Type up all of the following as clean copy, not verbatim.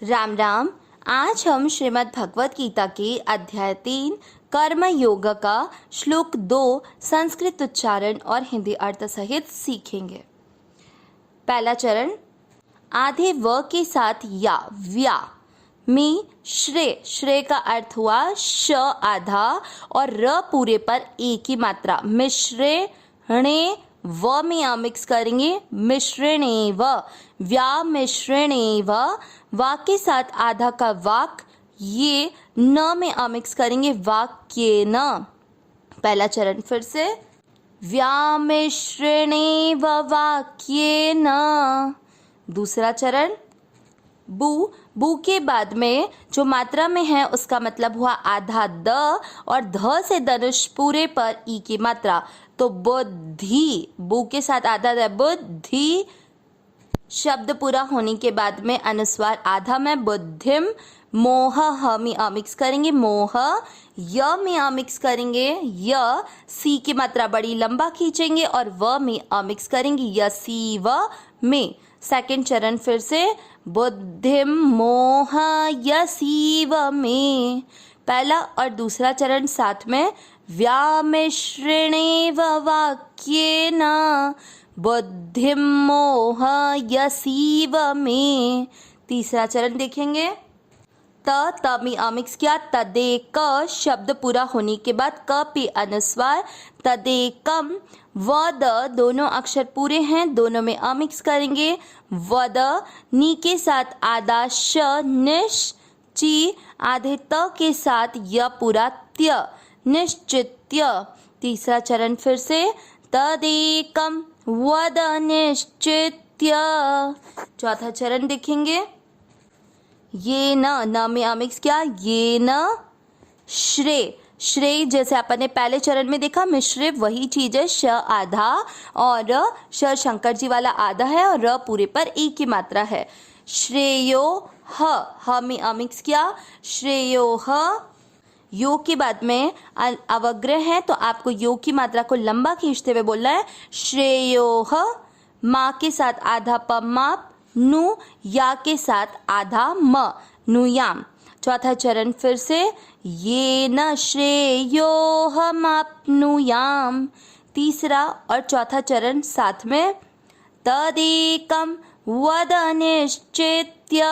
राम राम। आज हम श्रीमद् भगवत गीता के अध्याय 3 कर्म योग का श्लोक 2 संस्कृत उच्चारण और हिंदी अर्थ सहित सीखेंगे। पहला चरण, आधे व के साथ या व्या में श्रेय। श्रेय का अर्थ हुआ श आधा और र पूरे पर एक ही मात्रा। मिश्रेणे व में आ मिक्स करेंगे, मिश्रणेव, व्या मिश्रणेव। वाक के साथ आधा का वाक, ये न में आ मिक्स करेंगे, वाक्येन। पहला चरण फिर से, व्यामिश्रणेव वाक्येन। दूसरा चरण, बू। बू के बाद में जो मात्रा में है उसका मतलब हुआ आधा द और ध से धनुष पूरे पर ई की मात्रा, तो बुद्धि। बू के साथ आधा द, बुद्धि। शब्द पूरा होने के बाद में अनुस्वार आधा में, बुद्धिम। मोह ह में आ मिक्स करेंगे, मोह। य में आ मिक्स करेंगे, य। सी की मात्रा बड़ी लंबा खींचेंगे और व में आ मिक्स करेंगे, यसीव में। सेकंड चरण फिर से, बुद्धिम मोह यसीव में। पहला और दूसरा चरण साथ में, व्यामिश्रणेव वाक्येन बुद्धिम मोह यसीव में। तीसरा चरण देखेंगे, त में आ मिक्स किया, तदेक। शब्द पूरा होने के बाद क पे अनुस्वार, तदेकम। वद दोनों अक्षर पूरे हैं, दोनों में आ मिक्स करेंगे, वद। नी के साथ आधा श, निश्चि। आधे त के साथ य पूरा, त्य, निश्चित्य। तीसरा चरण फिर से, तदेकम वद निश्चित्य। चौथा चरण देखेंगे, ये न में आ मिक्स किया, ये न। श्रेय। श्रेय जैसे अपन ने पहले चरण में देखा, मिश्रे वही चीज है, श आधा और श शंकर जी वाला आधा है और र पूरे पर एक की मात्रा है। श्रेयो ह में आ मिक्स किया, श्रेयो ह। योग के बाद में अवग्रह है तो आपको योग की मात्रा को लंबा खींचते हुए बोलना है, श्रेयोह। माँ के साथ आधा प, माप। नु या के साथ आधा म, नुयाम। चौथा चरण फिर से, ये न श्रेयोह माप्नुयाम। तीसरा और चौथा चरण साथ में, तदेकम वद निश्चित्य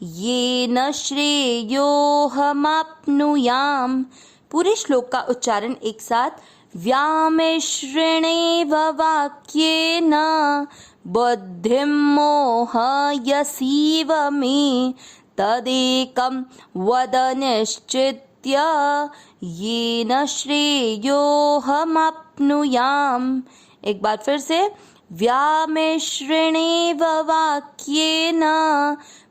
ये न श्रेयोह माप्नुयाम। पूरे श्लोक का उच्चारण एक साथ, व्यामिश्रणेव वाक्येन बुद्धिम मोह यसीव में तदेकम वद निश्चित्य ये न श्रेयोह माप्नुयाम। एक बार फिर से, व्यामिश्रणेव वाक्येन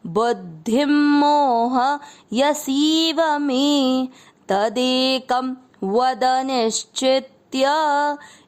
बुद्धिम मोह यसीव में तदेकम वद निश्चित्य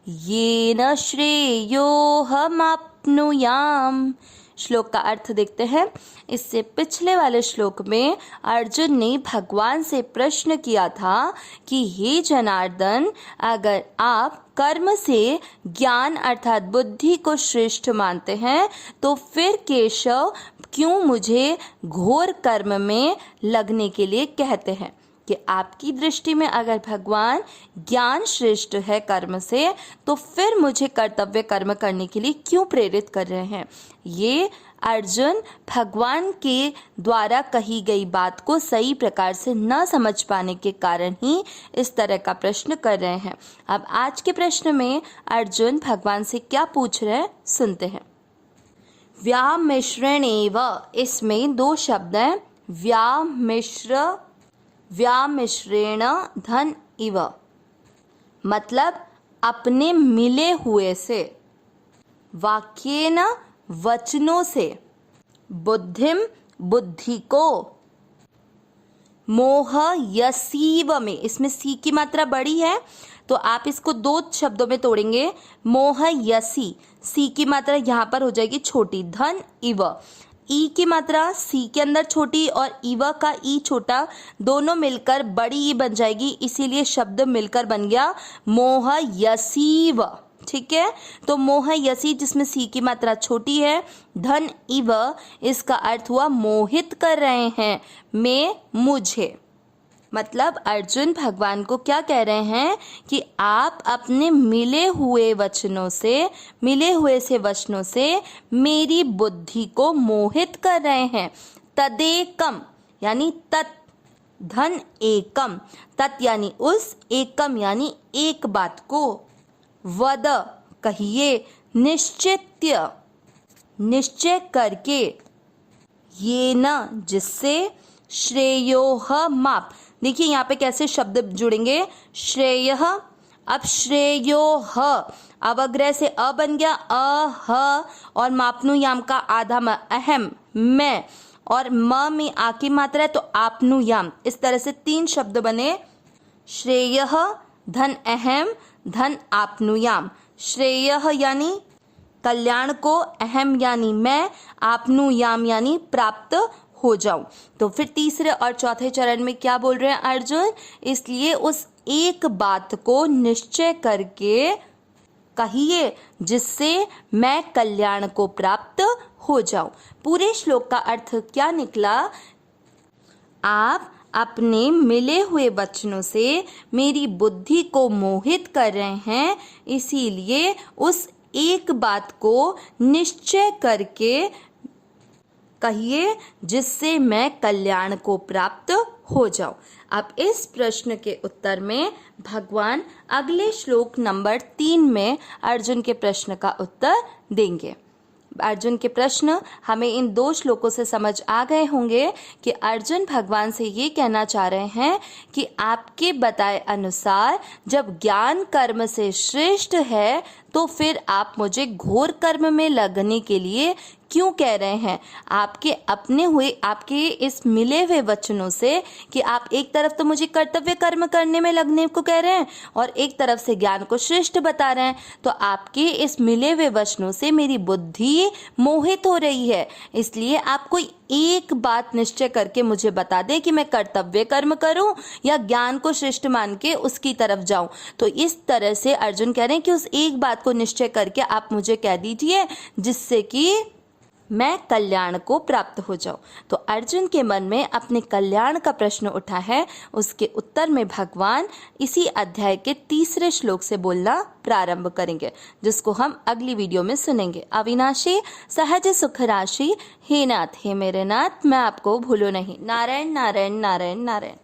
ये न श्रेयोह माप्नुयाम। श्लोक का अर्थ देखते हैं। इससे पिछले वाले श्लोक में अर्जुन ने भगवान से प्रश्न किया था कि हे जनार्दन, अगर आप कर्म से ज्ञान अर्थात बुद्धि को श्रेष्ठ मानते हैं तो फिर केशव क्यों मुझे घोर कर्म में लगने के लिए कहते हैं? कि आपकी दृष्टि में अगर भगवान ज्ञान श्रेष्ठ है कर्म से, तो फिर मुझे कर्तव्य कर्म करने के लिए क्यों प्रेरित कर रहे हैं? ये अर्जुन भगवान के द्वारा कही गई बात को सही प्रकार से न समझ पाने के कारण ही इस तरह का प्रश्न कर रहे हैं। अब आज के प्रश्न में अर्जुन भगवान से क्या पूछ रहे हैं, सुनते हैं। व्यामिश्रणेव, इसमें दो शब्द हैं, व्यामिश्रेण धन इव, मतलब अपने मिले हुए से, वाक्येन वचनों से, बुद्धिम बुद्धि को, मोह यसीव में, इसमें सी की मात्रा बड़ी है तो आप इसको दो शब्दों में तोड़ेंगे, मोह यसी। सी की मात्रा यहाँ पर हो जाएगी छोटी, धन इव। ई की मात्रा सी के अंदर छोटी और इव का ई छोटा, दोनों मिलकर बड़ी ई बन जाएगी, इसीलिए शब्द मिलकर बन गया मोह यसीव। ठीक है। तो मोहयसी जिसमें सी की मात्रा छोटी है, धन इव इसका अर्थ हुआ मोहित कर रहे हैं, मैं मुझे। मतलब अर्जुन भगवान को क्या कह रहे हैं कि आप अपने मिले हुए वचनों से मेरी बुद्धि को मोहित कर रहे हैं। तदेकम यानी तत्, धन एकम, तत् यानी उस, एकम यानी एक बात को, वद कहिए, निश्चित्य निश्चय करके, ये न जिससे, श्रेयोह माप। देखिए यहाँ पे कैसे शब्द जुड़ेंगे, श्रेय, अब श्रेयोह अवग्रह से अ बन गया, अ और मापनु याम का आधा म, अहम, मैं, और म में आ की मात्रा है तो आपनु याम, इस तरह से 3 शब्द बने, श्रेय, धन अहम, धन आपनुयाम। श्रेय यानी कल्याण को, अहम यानी मैं, आपनुयाम यानी प्राप्त हो जाऊं। तो फिर तीसरे और चौथे चरण में क्या बोल रहे हैं अर्जुन, इसलिए उस एक बात को निश्चय करके कहिए जिससे मैं कल्याण को प्राप्त हो जाऊं। पूरे श्लोक का अर्थ क्या निकला, आप अपने मिले हुए वचनों से मेरी बुद्धि को मोहित कर रहे हैं, इसीलिए उस एक बात को निश्चय करके कहिए जिससे मैं कल्याण को प्राप्त हो जाऊं। अब इस प्रश्न के उत्तर में भगवान अगले श्लोक नंबर 3 में अर्जुन के प्रश्न का उत्तर देंगे। अर्जुन के प्रश्न हमें इन 2 श्लोकों से समझ आ गए होंगे कि अर्जुन भगवान से ये कहना चाह रहे हैं कि आपके बताए अनुसार जब ज्ञान कर्म से श्रेष्ठ है तो फिर आप मुझे घोर कर्म में लगने के लिए क्यों कह रहे हैं। आपके इस मिले हुए वचनों से कि आप एक तरफ तो मुझे कर्तव्य कर्म करने में लगने को कह रहे हैं और एक तरफ से ज्ञान को श्रेष्ठ बता रहे हैं, तो आपके इस मिले हुए वचनों से मेरी बुद्धि मोहित हो रही है। इसलिए आप कोई एक बात निश्चय करके मुझे बता दे कि मैं कर्तव्य कर्म करूं या ज्ञान को श्रेष्ठ मान के उसकी तरफ जाऊं। तो इस तरह से अर्जुन कह रहे हैं कि उस एक बात को निश्चय करके आप मुझे कह दीजिए जिससे कि मैं कल्याण को प्राप्त हो जाऊं। तो अर्जुन के मन में अपने कल्याण का प्रश्न उठा है, उसके उत्तर में भगवान इसी अध्याय के 3 श्लोक से बोलना प्रारंभ करेंगे, जिसको हम अगली वीडियो में सुनेंगे। अविनाशी सहज सुख राशि, हे नाथ हे मेरे नाथ, मैं आपको भूलूं नहीं। नारायण नारायण नारायण नारायण।